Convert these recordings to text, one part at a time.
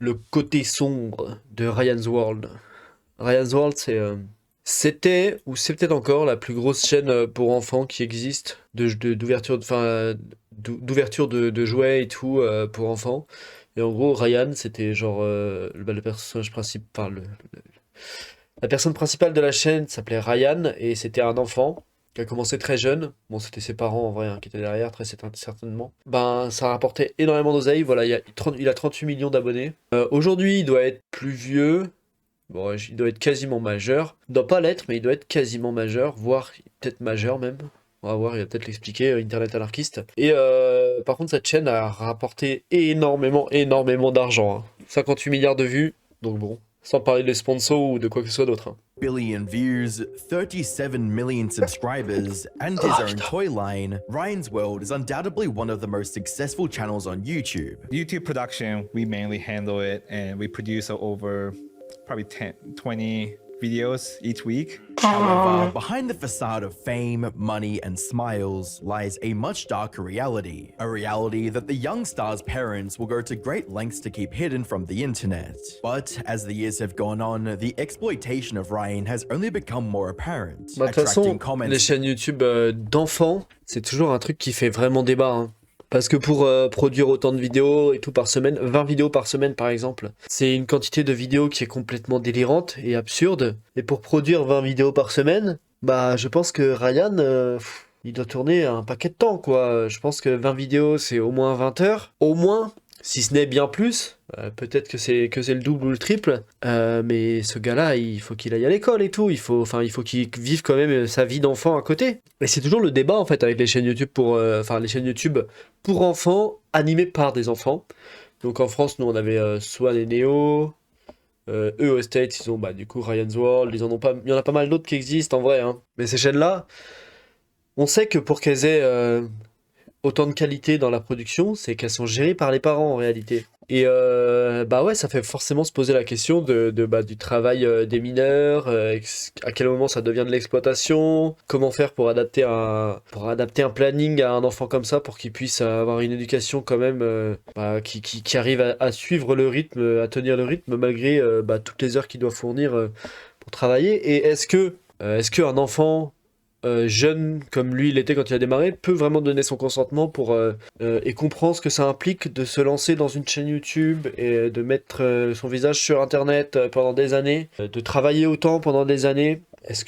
le côté sombre de Ryan's World. Ryan's World, c'était, ou c'est peut-être encore, la plus grosse chaîne pour enfants qui existe, d'ouverture d'ouverture de jouets et tout pour enfants. Et en gros, Ryan, c'était genre le personnage principal, la personne principale de la chaîne s'appelait Ryan et c'était un enfant qui a commencé très jeune. Bon, c'était ses parents en vrai hein, qui étaient derrière, très certainement. Ben, ça rapportait énormément d'oseille. Voilà, il a 38 millions d'abonnés. Aujourd'hui, il doit être plus vieux. Bon, il doit être quasiment majeur. Il doit pas l'être, mais il doit être quasiment majeur, voire peut-être majeur même. On va voir, il va peut-être l'expliquer, Internet anarchiste. Et par contre, cette chaîne a rapporté énormément d'argent. Hein. 58 milliards de vues, donc bon. Sans parler des sponsors ou de quoi que ce soit d'autre. Hein. Billion views, 37 million subscribers, and his own toy line, Ryan's World is undoubtedly one of the most successful channels on YouTube. YouTube production, we mainly handle it, and we produce over probably 10, 20 videos each week. However, behind the facade of fame, money, and smiles lies a much darker reality. A reality that the young star's parents will go to great lengths to keep hidden from the internet. But as the years have gone on, the exploitation of Ryan has only become more apparent. Bah, de toute façon, les chaînes YouTube d'enfants, c'est toujours un truc qui fait vraiment débat. Hein. Parce que pour produire autant de vidéos et tout par semaine, 20 vidéos par semaine par exemple, c'est une quantité de vidéos qui est complètement délirante et absurde. Et pour produire 20 vidéos par semaine, bah je pense que Ryan, il doit tourner un paquet de temps quoi. Je pense que 20 vidéos c'est au moins 20 heures, au moins, si ce n'est bien plus. Peut-être que c'est le double ou le triple, mais ce gars-là, il faut qu'il aille à l'école et tout. Il faut qu'il vive quand même sa vie d'enfant à côté. Et c'est toujours le débat en fait avec les chaînes YouTube les chaînes YouTube pour enfants animées par des enfants. Donc en France, nous on avait Swan et Neo. Eux aux States, ils ont du coup Ryan's World. Ils en ont pas, il y en a pas mal d'autres qui existent en vrai. Hein. Mais ces chaînes-là, on sait que pour qu'elles aient autant de qualité dans la production, c'est qu'elles sont gérées par les parents en réalité. Et bah ouais, ça fait forcément se poser la question du travail des mineurs, à quel moment ça devient de l'exploitation, comment faire pour adapter un planning à un enfant comme ça pour qu'il puisse avoir une éducation quand même qui arrive à suivre le rythme, à tenir le rythme malgré toutes les heures qu'il doit fournir pour travailler. Et est-ce que un enfant jeune comme lui il était quand il a démarré, peut vraiment donner son consentement pour et comprendre ce que ça implique de se lancer dans une chaîne YouTube et de mettre son visage sur internet pendant des années, de travailler autant pendant des années. Est-ce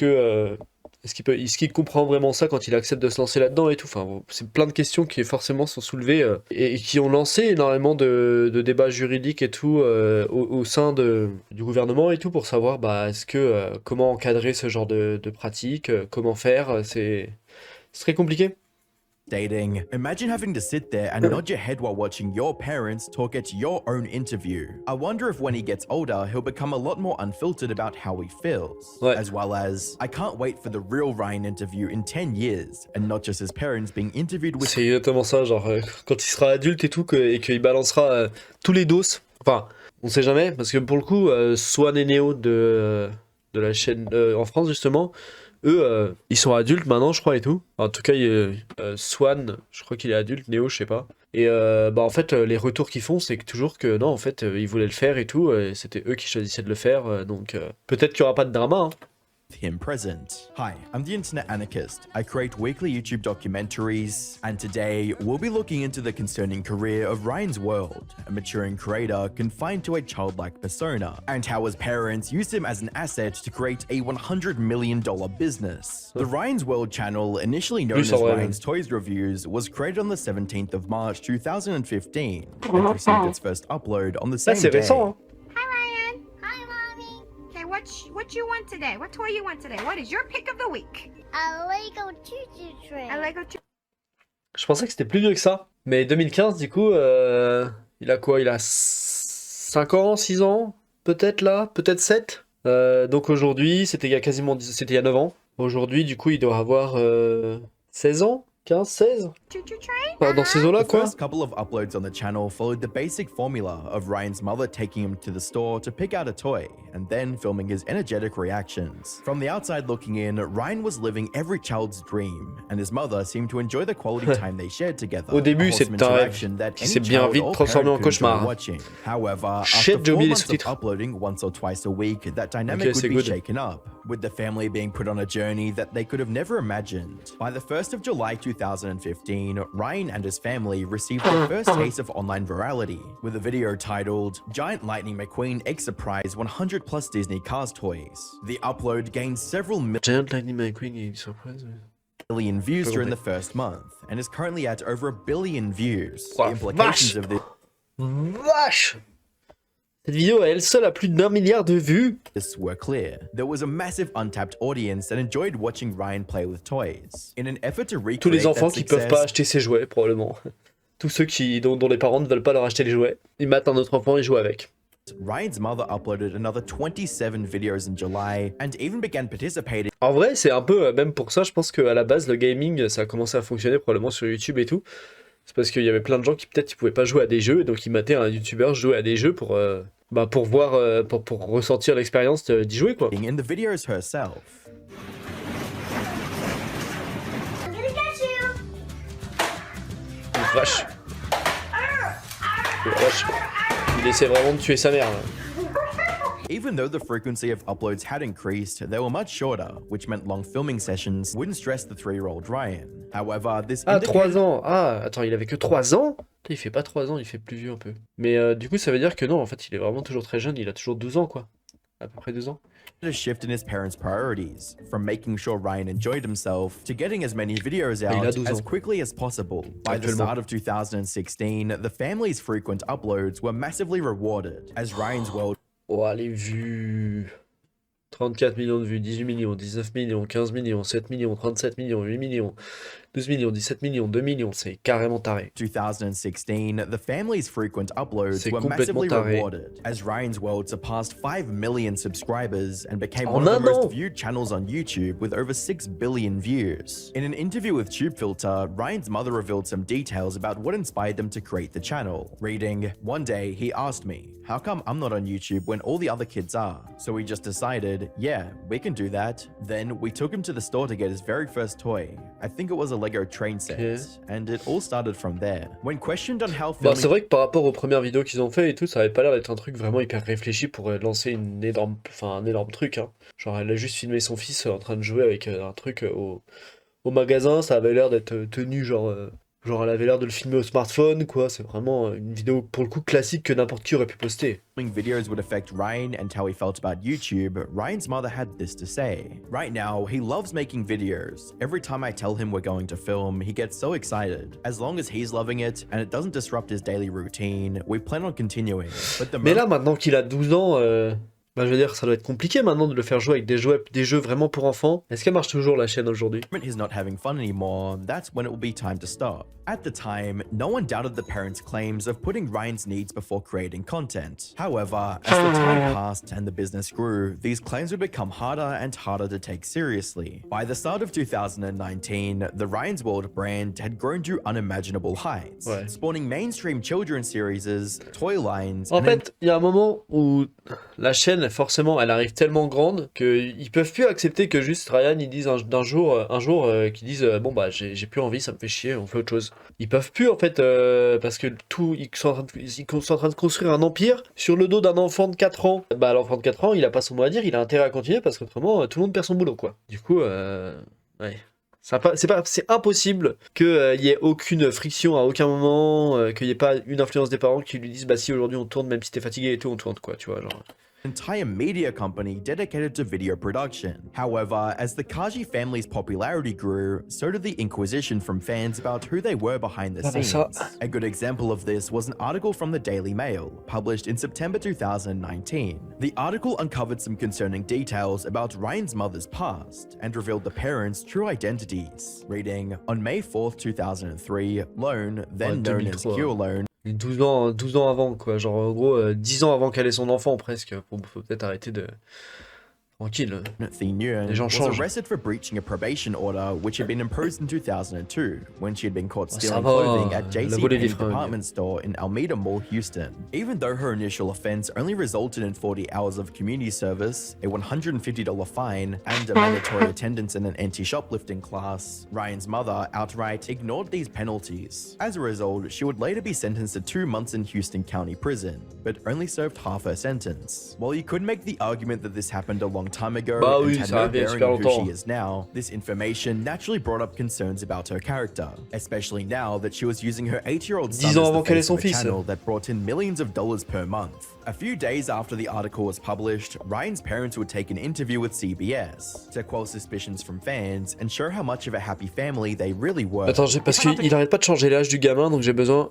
qu'il comprend vraiment ça quand il accepte de se lancer là-dedans et tout. Enfin, c'est plein de questions qui forcément sont soulevées et qui ont lancé énormément de débats juridiques et tout au sein du gouvernement et tout pour savoir comment encadrer ce genre de pratiques, comment faire. C'est très compliqué. Stating, imagine having to sit there and nod your head while watching your parents talk at your own interview. I wonder if when he gets older, he'll become a lot more unfiltered about how he feels. Ouais. As well as, I can't wait for the real Ryan interview in 10 years, and not just his parents being interviewed with... C'est exactement ça, genre quand il sera adulte et tout, et qu'il balancera tous les dos. Enfin, on sait jamais, parce que pour le coup, Swan et Neo de la chaîne en France justement, eux, ils sont adultes maintenant, je crois, et tout. En tout cas, Swan, je crois qu'il est adulte, Neo, je sais pas. Et en fait, les retours qu'ils font, c'est que toujours que non, en fait, ils voulaient le faire et tout, et c'était eux qui choisissaient de le faire, donc peut-être qu'il y aura pas de drama, hein. him present. Hi, I'm the Internet Anarchist. I create weekly YouTube documentaries, and today we'll be looking into the concerning career of Ryan's World, a maturing creator confined to a childlike persona, and how his parents used him as an asset to create a $100 million business. The Ryan's World channel, initially known as Ryan's Toys Reviews, was created on the 17th of March 2015, and received its first upload on the same day. Récent, hein. What you want today? What toy you want today? What is your pick of the week? A Lego choo-choo train. A Lego Je pensais que c'était plus vieux que ça. Mais 2015, du coup, il a quoi? Il a 5 ans, 6 ans? Peut-être là? Peut-être 7? Donc aujourd'hui, c'était il y a 9 ans. Aujourd'hui, du coup, il doit avoir 16 ans? 15, 16? choo-choo train? Enfin, dans ces eaux-là, The quoi. first couple of uploads on the channel followed the basic formula of Ryan's mother taking him to the store to pick out a toy and then filming his energetic reactions. From the outside looking in, Ryan was living every child's dream, and his mother seemed to enjoy the quality time they shared together. Au début, a wholesome c'est un rêve interaction that qui any s'est bien child vite or transformé en parent could enjoy cauchemar. watching. However, Shit, after j'ai 4 oublié les months of sous-titres. uploading once or twice a week, that dynamic Ok, would c'est be good. shaken up, with the family being put on a journey that they could have never imagined. By the 1st of July 2015, Ryan and his family received their first taste of online virality, with a video titled Giant Lightning McQueen Egg Surprise 100 plus Disney Cars Toys. The upload gained several Giant Lightning McQueen, il y a une surprise. million views Pas during the compris. first month, and is currently at over 1 billion views. Oh, The implications vache. of this Vache! Cette vidéo à elle seule a plus d'1 milliard de vues. were clear. There was a massive untapped audience that enjoyed watching Ryan play with toys. In an effort to recreate Tous les enfants that qui peuvent pas success, acheter ses jouets, probablement. Tous ceux dont les parents ne veulent pas leur acheter les jouets. Ils matent un autre enfant et jouent avec. Ryan's mother uploaded another 27 videos in July and even began participating En vrai, c'est un peu, même pour ça, je pense qu'à la base, le gaming, ça a commencé à fonctionner probablement sur YouTube et tout. C'est parce qu'il y avait plein de gens qui peut-être ils pouvaient pas jouer à des jeux, et donc ils mataient un YouTuber jouer à des jeux pour voir, pour ressentir l'expérience d'y jouer, quoi. in the videos herself. I'm gonna get you. Oh, vache. Oh, vache. Il essaie vraiment de tuer sa mère, là. Even though the frequency of uploads had increased, they were much shorter, which meant long filming sessions wouldn't stress the 3-year-old Ryan. However, this Ah, indicated 3 ans. Ah, attends, il avait que 3 ans? Putain, il fait pas 3 ans, il fait plus vieux un peu. Mais du coup, ça veut dire que non, en fait, il est vraiment toujours très jeune, il a toujours 12 ans, quoi. À peu près 2 ans. a shift in his parents' priorities, from making sure Ryan enjoyed himself to getting as many videos Il a out 12 as ans. quickly as possible. By the Actuellement. start of 2016, the family's frequent uploads were massively rewarded, as Ryan's world Oh, les vues. 34 millions de vues, 18 millions, 19 millions, 15 millions, 7 millions, 37 millions, 8 millions, 12 millions, 17 millions, 2 millions, c'est carrément taré. 2016, the family's frequent uploads C'est were complètement massively taré. rewarded, as Ryan's World surpassed 5 million subscribers and became En one of the un an. most viewed channels on YouTube with over 6 billion views. In an interview with TubeFilter, Ryan's mother revealed some details about what inspired them to create the channel. Reading, "One day he asked me, how come I'm not on YouTube when all the other kids are? So we just decided, yeah, we can do that. Then we took him to the store to get his very first toy. I think it was a Lego train set. Okay. And it all started from there. When questioned on how Bah, filming c'est vrai que par rapport aux premières vidéos qu'ils ont fait et tout, ça avait pas l'air d'être un truc vraiment hyper réfléchi pour lancer un énorme truc, hein. Genre, elle a juste filmé son fils en train de jouer avec un truc au magasin, ça avait l'air d'être tenu genre elle avait l'air de le filmer au smartphone, quoi. C'est vraiment une vidéo pour le coup classique que n'importe qui aurait pu poster. videos would affect Ryan and how he felt about YouTube, Ryan's mother had this to say. Right now, he loves making videos. Every time I tell him we're going to film, he gets so excited. As long as he's loving it and it doesn't disrupt his daily routine, we plan on continuing. But the Mais là, maintenant qu'il a 12 ans, bah, je veux dire, ça doit être compliqué maintenant de le faire jouer avec des jeux vraiment pour enfants. Est-ce qu'elle marche toujours la chaîne aujourd'hui? moment he's not having fun anymore, that's when it will be time to stop. At the time, no one doubted the parents' claims of putting Ryan's needs before creating content. However, as the time passed and the business grew, these claims would become harder and harder to take seriously. By the start of 2019, the Ryan's World brand had grown to unimaginable heights, Ouais. spawning mainstream children's series, toy lines, En and fait, il y a un moment où la chaîne, forcément, elle arrive tellement grande qu'ils peuvent plus accepter que juste Ryan, ils disent un jour, qu'ils disent bon bah j'ai plus envie, ça me fait chier, on fait autre chose. Ils peuvent plus en fait, parce que ils sont en train de construire un empire sur le dos d'un enfant de 4 ans. Bah l'enfant de 4 ans, il a pas son mot à dire, il a intérêt à continuer parce qu'autrement tout le monde perd son boulot, quoi. Du coup, ouais. C'est impossible qu'il y ait aucune friction à aucun moment, qu'il n'y ait pas une influence des parents qui lui disent bah si aujourd'hui on tourne, même si t'es fatigué et tout, on tourne, quoi, tu vois, genre. entire media company dedicated to video production. However, as the Kaji family's popularity grew, so did the inquisition from fans about who they were behind the scenes. A good example of this was an article from the Daily Mail, published in September 2019. The article uncovered some concerning details about Ryan's mother's past and revealed the parents' true identities. Reading, on May 4th, 2003, Lone, then known as 2003. Cure Lone, 12 ans avant, quoi. Genre, en gros, 10 ans avant qu'elle ait son enfant, presque. Faut peut-être arrêter de... Tranquille. Thi Nguyen Les gens was changent. arrested for breaching a probation order which had been imposed in 2002 when she had been caught Ça stealing va, clothing at elle a volé des JCPenney fringues. department store in Alameda Mall, Houston. Even though her initial offense only resulted in 40 hours of community service, a $150 fine, and a mandatory attendance in an anti-shoplifting class, Ryan's mother outright ignored these penalties. As a result, she would later be sentenced to 2 months in Houston County Prison, but only served half her sentence. While you could make the argument that this happened a long time ago Bah and oui, had ça no arrive il y a bearing super on who she longtemps. is now, this information naturally brought up concerns about her character, especially now that she was using her 8-year-old son 10 ans as the avant qu'elle ait face son of a fils. channel that brought in millions of dollars per month. A few days after the article was published, Ryan's parents would take an interview with CBS to quell suspicions from fans and show how much of a happy family they really were. Attends, parce qu'il arrête pas de changer l'âge du gamin, donc j'ai besoin...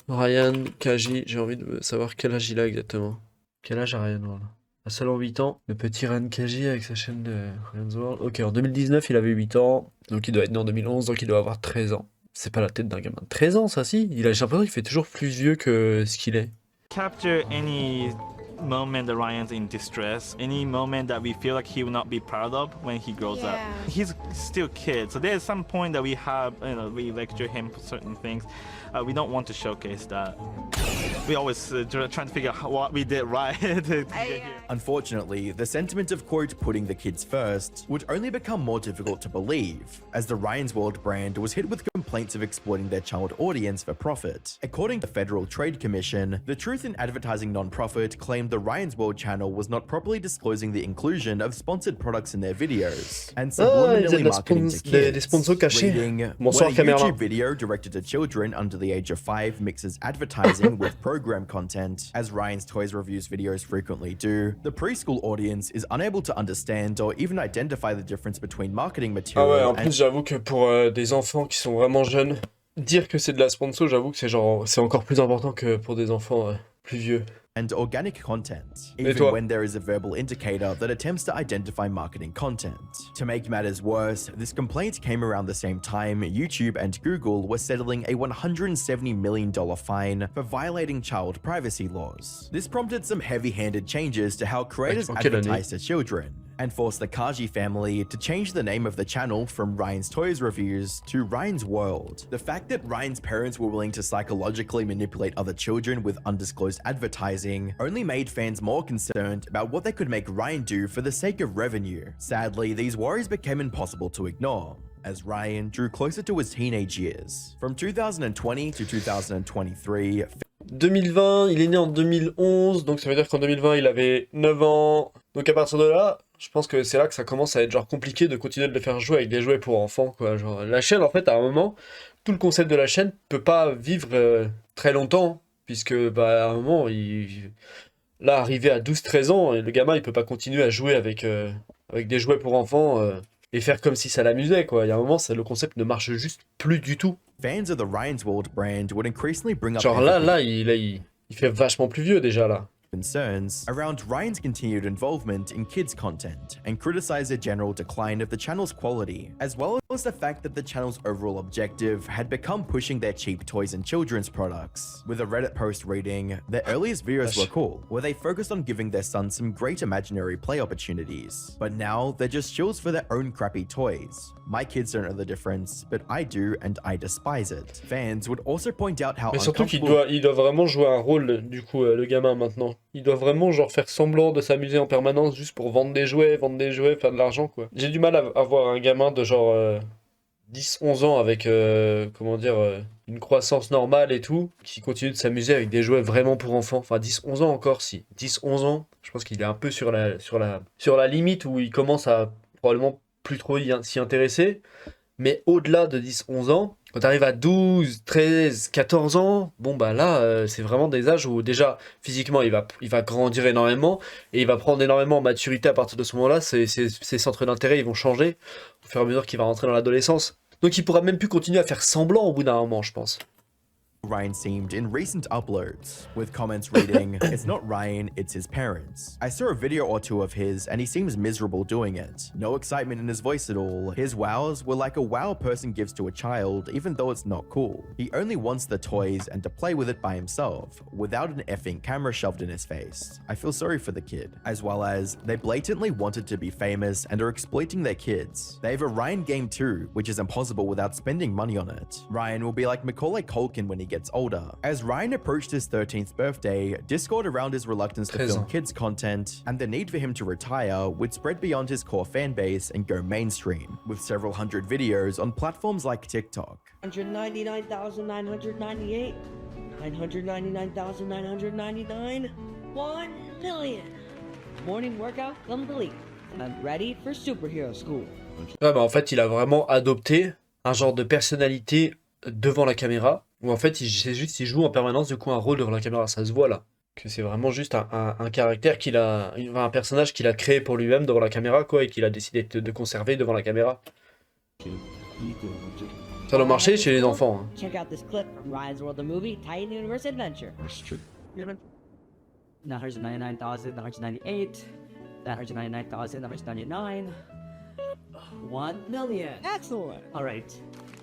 Ryan, Kaji, j'ai envie de savoir quel âge il a exactement. Quel âge a Ryan, voilà. À seulement 8 ans, le petit Ryan Kaji avec sa chaîne de Ryan's World. Ok, en 2019, il avait 8 ans, donc il doit être né en 2011, donc il doit avoir 13 ans. C'est pas la tête d'un gamin de 13 ans, ça, si. J'ai l'impression qu'il fait toujours plus vieux que ce qu'il est. Capture any moment that Ryan's in distress, any moment that we feel like he will not be proud of when he grows up. He's still a kid, so there's some point that we have, we lecture him for certain things. We don't want to showcase that. We always trying to figure out what we did right. Unfortunately, the sentiment of quote putting the kids first would only become more difficult to believe, as the Ryan's World brand was hit with complaints of exploiting their child audience for profit. According to the Federal Trade Commission, the Truth in Advertising nonprofit claimed the Ryan's World channel was not properly disclosing the inclusion of sponsored products in their videos and subliminally marketing to kids. Des sponsors cachés. Reading, Bonsoir, when a caméra. YouTube video directed to children under the age of 5 mixes advertising with program content, as Ryan's Toys Reviews videos frequently do, the preschool audience is unable to understand or even identify the difference between marketing Ah material ouais, en and plus j'avoue que pour des enfants qui sont vraiment jeunes, dire que c'est de la sponsor, j'avoue que c'est encore plus important que pour des enfants plus vieux. and organic content, Et even toi? when there is a verbal indicator that attempts to identify marketing content. To make matters worse, this complaint came around the same time YouTube and Google were settling a $170 million fine for violating child privacy laws. This prompted some heavy-handed changes to how creators en quelle année? advertise to children, and forced the Kaji family to change the name of the channel from Ryan's Toys Reviews to Ryan's World. The fact that Ryan's parents were willing to psychologically manipulate other children with undisclosed advertising only made fans more concerned about what they could make Ryan do for the sake of revenue. Sadly, these worries became impossible to ignore as Ryan drew closer to his teenage years. From 2020 to 2023, 2020, il est né en 2011, donc ça veut dire qu'en 2020 il avait 9 ans. Donc à partir de là, je pense que c'est là que ça commence à être genre compliqué de continuer de le faire jouer avec des jouets pour enfants, quoi. Genre, la chaîne, en fait, à un moment, tout le concept de la chaîne peut pas vivre très longtemps, puisque bah, à un moment, là, arrivé à 12-13 ans, et le gamin il peut pas continuer à jouer avec des jouets pour enfants et faire comme si ça l'amusait, quoi. Il y a un moment, le concept ne marche juste plus du tout. fans of the Ryan's World brand would increasingly bring up Genre il fait vachement plus vieux déjà là. concerns around Ryan's continued involvement in kids' content and criticize the general decline of the channel's quality, as well as the fact that the channel's overall objective had become pushing their cheap toys and children's products. With a Reddit post reading, their earliest videos were cool, where they focused on giving their son some great imaginary play opportunities. But now, they're just shills for their own crappy toys. My kids don't know the difference, but I do, and I despise it. Fans would also point out how Mais surtout qu'il uncomfortable... il doit vraiment jouer un rôle, du coup, le gamin maintenant. Il doit vraiment genre faire semblant de s'amuser en permanence juste pour vendre des jouets, faire de l'argent, quoi. J'ai du mal à voir un gamin de genre 10-11 ans avec, une croissance normale et tout, qui continue de s'amuser avec des jouets vraiment pour enfants. Enfin, 10-11 ans encore, si. 10-11 ans, je pense qu'il est un peu sur la limite où il commence à probablement plus trop s'y intéresser. Mais au-delà de 10-11 ans, quand tu arrives à 12, 13, 14 ans, bon bah là, c'est vraiment des âges où déjà, physiquement, il va grandir énormément et il va prendre énormément en maturité à partir de ce moment-là. Ses centres d'intérêt, ils vont changer au fur et à mesure qu'il va rentrer dans l'adolescence. Donc il pourra même plus continuer à faire semblant au bout d'un moment, je pense. Ryan seemed in recent uploads, with comments reading, "It's not Ryan, it's his parents." I saw a video or two of his and he seems miserable doing it. No excitement in his voice at all. His wows were like a wow a person gives to a child even though it's not cool. He only wants the toys and to play with it by himself, without an effing camera shoved in his face. I feel sorry for the kid. As well as, they blatantly wanted to be famous and are exploiting their kids. They have a Ryan game too, which is impossible without spending money on it. Ryan will be like Macaulay Culkin when he gets older. As Ryan approached his 13th birthday, discord around his reluctance to film kids content and the need for him to retire would spread beyond his core fan base and go mainstream, with several hundred videos on platforms like TikTok. 199,998, 999,999, 1 million. Morning workout complete. I'm ready for superhero school. Ouais, bah en fait, il a vraiment adopté un genre de personnalité devant la caméra, où en fait, c'est juste, il joue en permanence du coup un rôle devant la caméra. Ça se voit là, que c'est vraiment juste un caractère qu'il a, un personnage qu'il a créé pour lui-même devant la caméra, quoi, et qu'il a décidé de conserver devant la caméra. Ça doit marcher chez les enfants. Hein. Check out this clip from Ryan's World the Movie, Titan Universe Adventure. 999,998, 999,999, 1 million. Excellent. All right.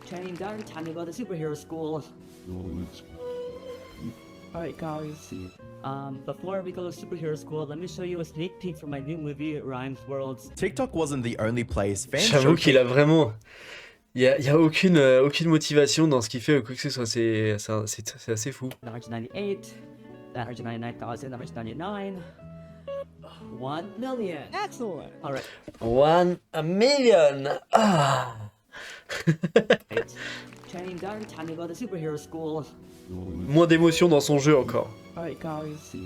Training done. Time to go to superhero school. All right, guys. Before we go to superhero school, let me show you a sneak peek from my new movie, Ryan's World. TikTok wasn't the only place fans J'avoue qu'il a vraiment... Il y a aucune motivation dans ce qu'il fait ou quoi que ce soit, c'est assez fou. 998, 999,999, 1 million. Excellent. All right. 1 million. Ah. Training done. Time to go to superhero school. Moins d'émotion dans son jeu encore. All right, guys.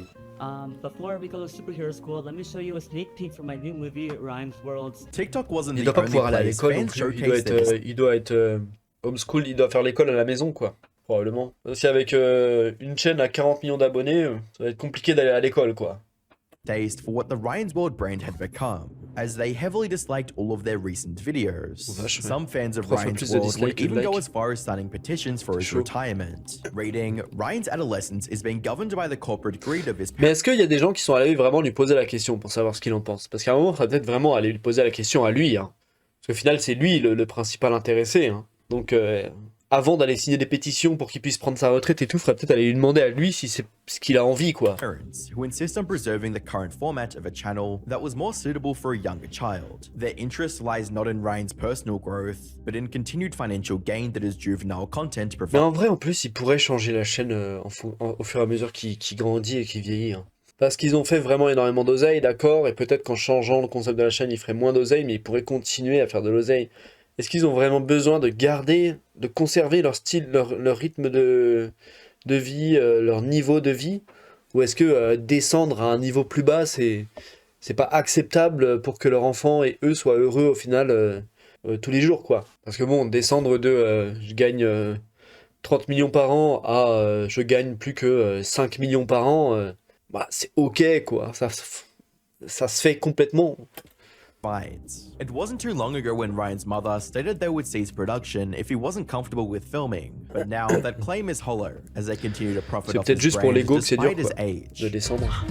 Before we go to superhero school, let me show you a sneak peek from my new movie, Ryan's World. TikTok wasn't Il the doit pas only pouvoir aller à place l'école non fans plus. showcased Il doit être homeschool. Il doit faire l'école à la maison, quoi. Probablement. Aussi avec une chaîne à 40 millions d'abonnés, ça va être compliqué d'aller à l'école, quoi. taste for what the Ryan's World brand had become, as they heavily disliked all of their recent videos. Some fans of Ryan's World would even go as far as signing petitions for his retirement, reading, "Ryan's adolescence is being governed by the corporate greed of his parents." Mais est-ce qu'il y a des gens qui sont allés vraiment lui poser la question pour savoir ce qu'il en pense? Parce qu'à un moment, il faudrait peut-être vraiment aller lui poser la question à lui, hein. Parce qu'au final, c'est lui le principal intéressé, hein. Donc, avant d'aller signer des pétitions pour qu'il puisse prendre sa retraite et tout, il faudrait peut-être aller lui demander à lui si c'est ce qu'il a envie, quoi. Parents who insist on preserving the current format of a channel that was more suitable for a younger child. Their interest lies not in Ryan's personal growth, but in continued financial gain that his juvenile content Mais en provides. vrai, en plus, il pourrait changer la chaîne au fur et à mesure qu'il grandit et qu'il vieillit, hein. Parce qu'ils ont fait vraiment énormément d'oseille, d'accord, et peut-être qu'en changeant le concept de la chaîne, ils feraient moins d'oseille, mais ils pourraient continuer à faire de l'oseille. Est-ce qu'ils ont vraiment besoin de garder, de conserver leur style, leur rythme de vie, leur niveau de vie? Ou est-ce que descendre à un niveau plus bas, c'est pas acceptable pour que leur enfant et eux soient heureux au final tous les jours, quoi? Parce que bon, descendre de je gagne 30 millions par an à je gagne plus que 5 millions par an, bah, c'est ok, quoi. Ça se fait complètement. It wasn't too long ago when Ryan's mother stated they would cease production if he wasn't comfortable with filming, but now that claim is hollow as they continue to profit C'est off peut-être his juste pour brand l'ego que c'est dur, despite his quoi, age. de descendre.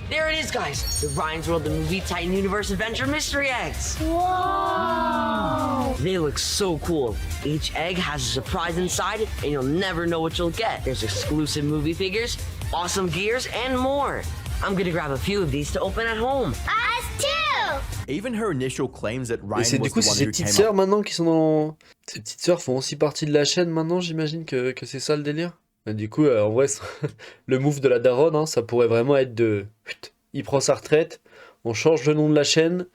There it is, guys. The Ryan's World, the movie Titan Universe Adventure mystery eggs. Whoa! They look so cool. Each egg has a surprise inside, and you'll never know what you'll get. There's exclusive movie figures, awesome gears, and more. I'm gonna grab a few of these to open at home. Us too! Even her initial claims that Et Ryan c'est du was coup, the c'est one ses who petites came sœurs up. maintenant qui sont dans... Ces petites sœurs font aussi partie de la chaîne maintenant, j'imagine que c'est ça le délire. Et du coup, en vrai, le move de la daronne, hein, ça pourrait vraiment être de... Il prend sa retraite, on change le nom de la chaîne,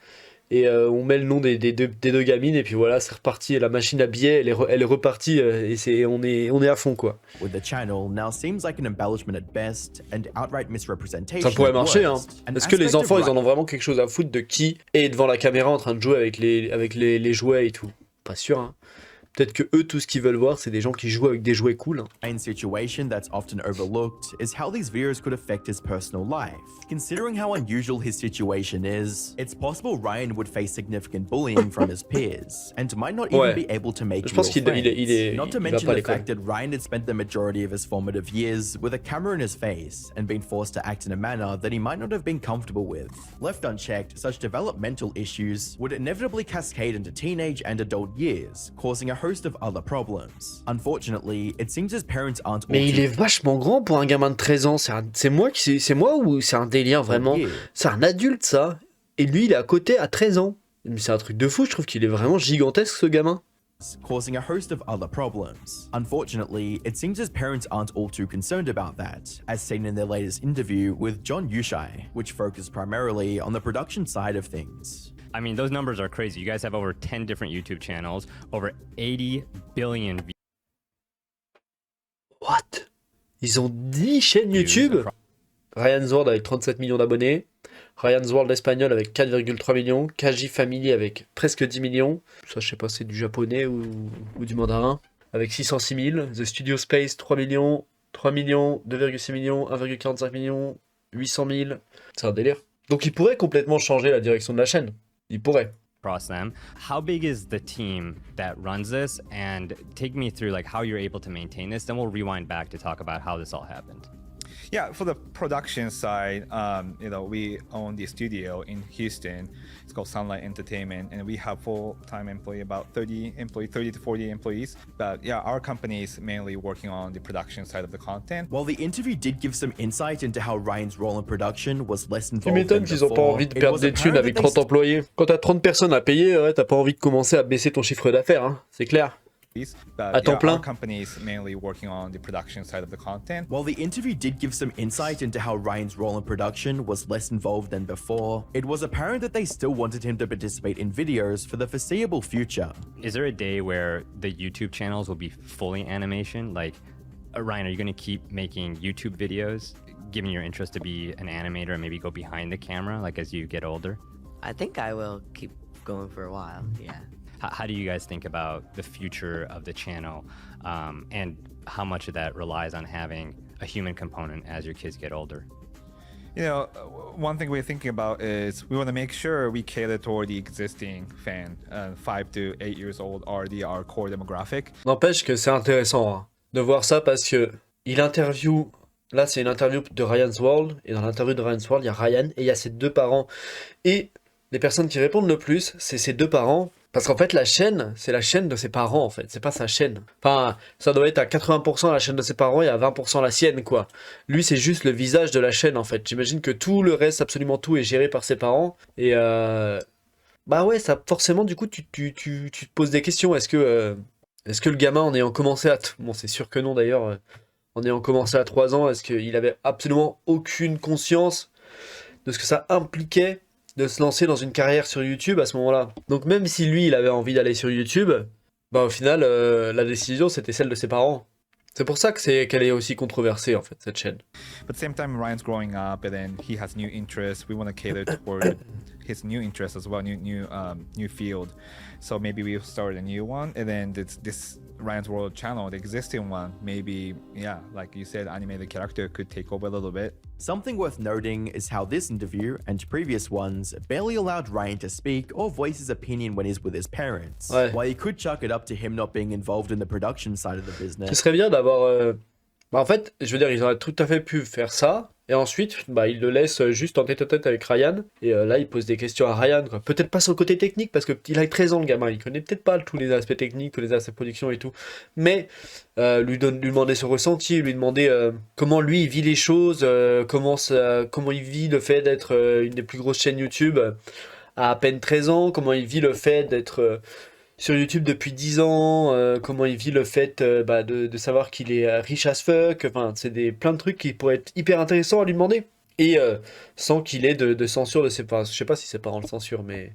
et on met le nom des deux gamines, et puis voilà, c'est reparti. Et la machine à billets, elle est repartie, et on est à fond, quoi. With the channel now seems like an embellishment at best and outright misrepresentation. Ça pourrait at marcher, hein. worst. An Est-ce que les aspect of enfants, ils en Ryan- ont vraiment quelque chose à foutre de qui est devant la caméra en train de jouer avec les jouets et tout? Pas sûr, hein. Peut-être que eux, tout ce qu'ils veulent voir, c'est des gens qui jouent avec des jouets cool. Hein. Ryan's situation that's often overlooked is how these videos could affect his personal life. Considering how unusual his situation is, it's possible Ryan would face significant bullying from his peers, and might not even be able to make real friends. Not to mention the fact that Ryan had spent the majority of his formative years with a camera in his face, and been forced to act in a manner that he might not have been comfortable with. Left unchecked, such developmental issues would inevitably cascade into teenage and adult years, causing a host of other problems. Unfortunately, it seems his parents aren't all Mais il est vachement grand pour un gamin de 13 ans. C'est moi ou c'est un délire vraiment? C'est un adulte ça. Et lui, il est à côté à 13 ans. Mais c'est un truc de fou, je trouve qu'il est vraiment gigantesque ce gamin. Causing a host of other problems. Unfortunately, it seems his parents aren't all too concerned about that, as seen in their latest interview with John Yushai, which focused primarily on the production side of things. I mean, those numbers are crazy. You guys have over 10 different YouTube channels, over 80 billion views. What? Ils ont 10 chaînes YouTube? Ryan's World avec 37 millions d'abonnés, Ryan's World espagnol avec 4,3 millions, KJ Family avec presque 10 millions, ça je sais pas c'est du japonais ou du mandarin, avec 606 000, The Studio Space 3 millions, 2,6 millions, 1,45 millions, 800 000, c'est un délire. Donc il pourrait complètement changer la direction de la chaîne, il pourrait. Across them. How big is the team that runs this? And take me through like how you're able to maintain this, then we'll rewind back to talk about how this all happened. Yeah, for the production side, we own the studio in Houston. It's called Sunlight Entertainment, and we have full-time employee, about 30 to 40 employees. But yeah, our company is mainly working on the production side of the content. While the interview did give some insight into how Ryan's role in production was less involved. Tu m'étonnes qu'ils ont pas envie de perdre des thunes avec 30 employés. Quand t'as 30 personnes à payer, ouais, t'as pas envie de commencer à baisser ton chiffre d'affaires, hein, c'est clair. À temps plein. Our company is mainly working on the production side of the content. While the interview did give some insight into how Ryan's role in production was less involved than before, it was apparent that they still wanted him to participate in videos for the foreseeable future. Is there a day where the YouTube channels will be fully animation? Like, Ryan, are you going to keep making YouTube videos, given your interest to be an animator and maybe go behind the camera, like as you get older? I think I will keep going for a while, yeah. How do you guys think about the future of the channel and how much of that relies on having a human component as your kids get older? You know, one thing we're thinking about is we want to make sure we cater toward the existing fan. 5 to 8 years old are our core demographic. N'empêche que c'est intéressant hein, de voir ça parce que il interview. Là, c'est une interview de Ryan's World, et dans l'interview de Ryan's World, il y a Ryan et il y a ses deux parents. Et les personnes qui répondent le plus, c'est ses deux parents. Parce qu'en fait, la chaîne, c'est la chaîne de ses parents, en fait. C'est pas sa chaîne. Enfin, ça doit être à 80% la chaîne de ses parents et à 20% la sienne, quoi. Lui, c'est juste le visage de la chaîne, en fait. J'imagine que tout le reste, absolument tout, est géré par ses parents. Et bah ouais, ça, forcément, du coup, tu te poses des questions. Est-ce que le gamin, en ayant commencé à... Bon, c'est sûr que non, d'ailleurs. En ayant commencé à 3 ans, est-ce qu'il avait absolument aucune conscience de ce que ça impliquait de se lancer dans une carrière sur YouTube à ce moment-là. Donc même si lui, il avait envie d'aller sur YouTube, bah au final, la décision, c'était celle de ses parents. C'est pour ça qu'elle est aussi controversée, en fait, cette chaîne. But at the same time, Ryan's growing up, and then he has new interests. We want to cater toward his new interests as well, new field. So maybe we'll start a new one, and then this Ryan's World channel, the existing one, maybe, yeah, like you said, animated character could take over a little bit. Something worth noting is how this interview and previous ones barely allowed Ryan to speak or voice his opinion when he's with his parents. Ouais. While you could chalk it up to him not being involved in the production side of the business. Ce serait bien d'avoir... Bah en fait, je veux dire, ils auraient tout à fait pu faire ça. Et ensuite, bah, il le laisse juste en tête-à-tête avec Ryan. Et là, il pose des questions à Ryan, quoi. Peut-être pas sur le côté technique, parce qu'il a 13 ans, le gamin. Il connaît peut-être pas tous les aspects techniques, tous les aspects production et tout. Mais lui demander son ressenti, lui demander comment lui, il vit les choses, comment il vit le fait d'être une des plus grosses chaînes YouTube à peine 13 ans, comment il vit le fait d'être... sur YouTube depuis 10 ans, comment il vit le fait de savoir qu'il est riche as fuck, enfin c'est plein de trucs qui pourraient être hyper intéressants à lui demander. Et sans qu'il ait de censure de ses parents, je sais pas si ses parents le censurent, mais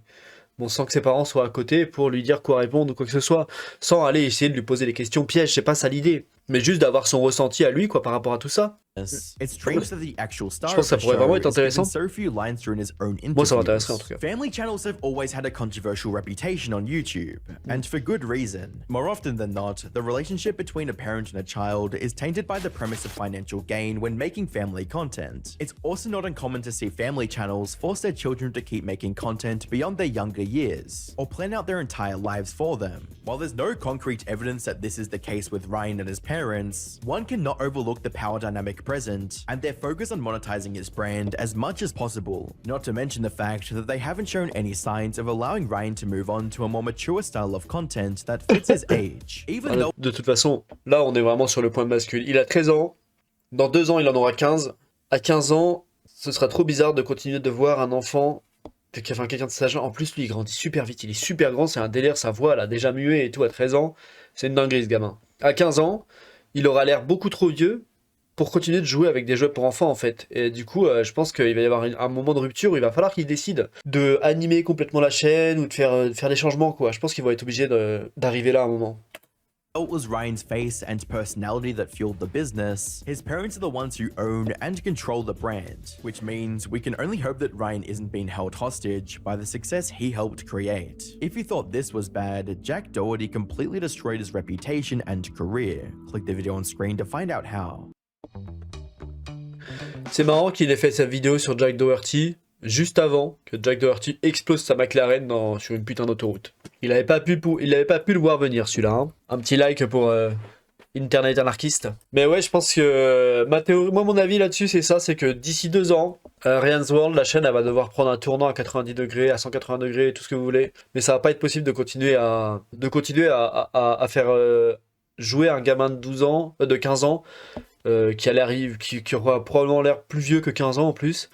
bon, sans que ses parents soient à côté pour lui dire quoi répondre ou quoi que ce soit, sans aller essayer de lui poser des questions pièges, c'est pas ça l'idée, mais juste d'avoir son ressenti à lui quoi par rapport à tout ça. It's strange that the actual star Je pense que ça of the pourrait vraiment show être is given intéressant. so few lines during his own Moi, ça m'intéresserait en interviews. tout cas. Family channels have always had a controversial reputation on YouTube, and for good reason. More often than not, the relationship between a parent and a child is tainted by the premise of financial gain when making family content. It's also not uncommon to see family channels force their children to keep making content beyond their younger years, or plan out their entire lives for them. While there's no concrete evidence that this is the case with Ryan and his parents, one cannot overlook the power dynamic present and their focus on monetizing his brand as much as possible, not to mention the fact that they haven't shown any signs of allowing Ryan to move on to a more mature style of content that fits his age. Even though De toute façon, là, on est vraiment sur le point de bascule. Il a 13 ans. Dans 2 ans, il en aura 15. À 15 ans, ce sera trop bizarre de continuer de voir un enfant, enfin quelqu'un de cet âge-là. En plus, lui, il grandit super vite. Il est super grand, c'est un délire. Sa voix, elle a déjà muet et tout à 13 ans. C'est une dinguerie, ce gamin. À 15 ans, il aura l'air beaucoup trop vieux pour continuer de jouer avec des jeux pour enfants, en fait. Et du coup, je pense qu'il va y avoir un moment de rupture où il va falloir qu'il décide de animer complètement la chaîne ou de faire des changements, quoi. Je pense qu'il va être obligé d'arriver là à un moment. it was Ryan's face and personality that fueled the business, his parents are the ones who own and control the brand, which means we can only hope that Ryan isn't being held hostage by the success he helped create. If you thought this was bad, Jack Doherty completely destroyed his reputation and career. Click the video on screen to find out how. C'est marrant qu'il ait fait sa vidéo sur Jack Doherty juste avant que Jack Doherty explose sa McLaren sur une putain d'autoroute. Il avait pas pu le voir venir celui-là. Hein. Un petit like pour Internet anarchiste. Mais ouais, je pense que ma théorie, moi mon avis là-dessus c'est ça, c'est que d'ici 2 ans, Ryan's World, la chaîne, elle va devoir prendre un tournant à 90 degrés, à 180 degrés, tout ce que vous voulez. Mais ça va pas être possible de continuer à faire jouer un gamin de 15 ans qui aura probablement l'air plus vieux que 15 ans en plus,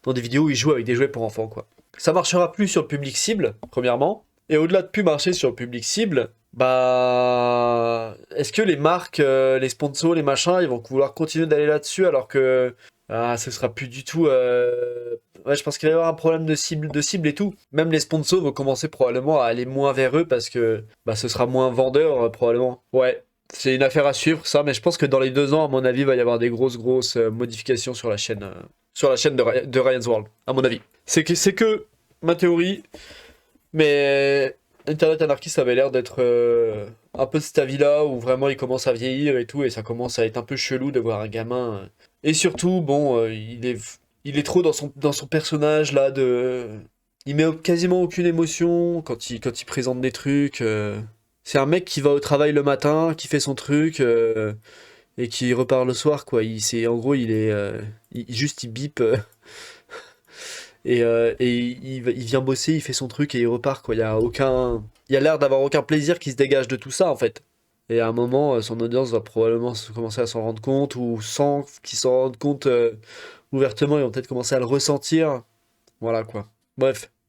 dans des vidéos où il joue avec des jouets pour enfants, quoi. Ça marchera plus sur le public cible, premièrement, et au-delà de plus marcher sur le public cible, bah, est-ce que les marques, les sponsors, les machins, ils vont vouloir continuer d'aller là-dessus alors que ce sera plus du tout. Ouais, je pense qu'il va y avoir un problème de cible et tout. Même les sponsors vont commencer probablement à aller moins vers eux parce que bah, ce sera moins vendeur probablement. Ouais. C'est une affaire à suivre, ça, mais je pense que dans les 2 ans, à mon avis, il va y avoir des grosses modifications sur la chaîne de Ryan's World, à mon avis. C'est que ma théorie, mais Internet anarchiste avait l'air d'être un peu cet avis-là, où vraiment il commence à vieillir et tout, et ça commence à être un peu chelou de voir un gamin. Et surtout, bon, il est trop dans son personnage, là, il met quasiment aucune émotion quand il présente des trucs. C'est un mec qui va au travail le matin, qui fait son truc et qui repart le soir, quoi. En gros, il bip et il vient bosser, il fait son truc et il repart, quoi. Il y a l'air d'avoir aucun plaisir qui se dégage de tout ça, en fait. Et à un moment, son audience va probablement commencer à s'en rendre compte, ou sans qu'ils s'en rendent compte ouvertement, ils vont peut-être commencer à le ressentir. Voilà, quoi. Bref.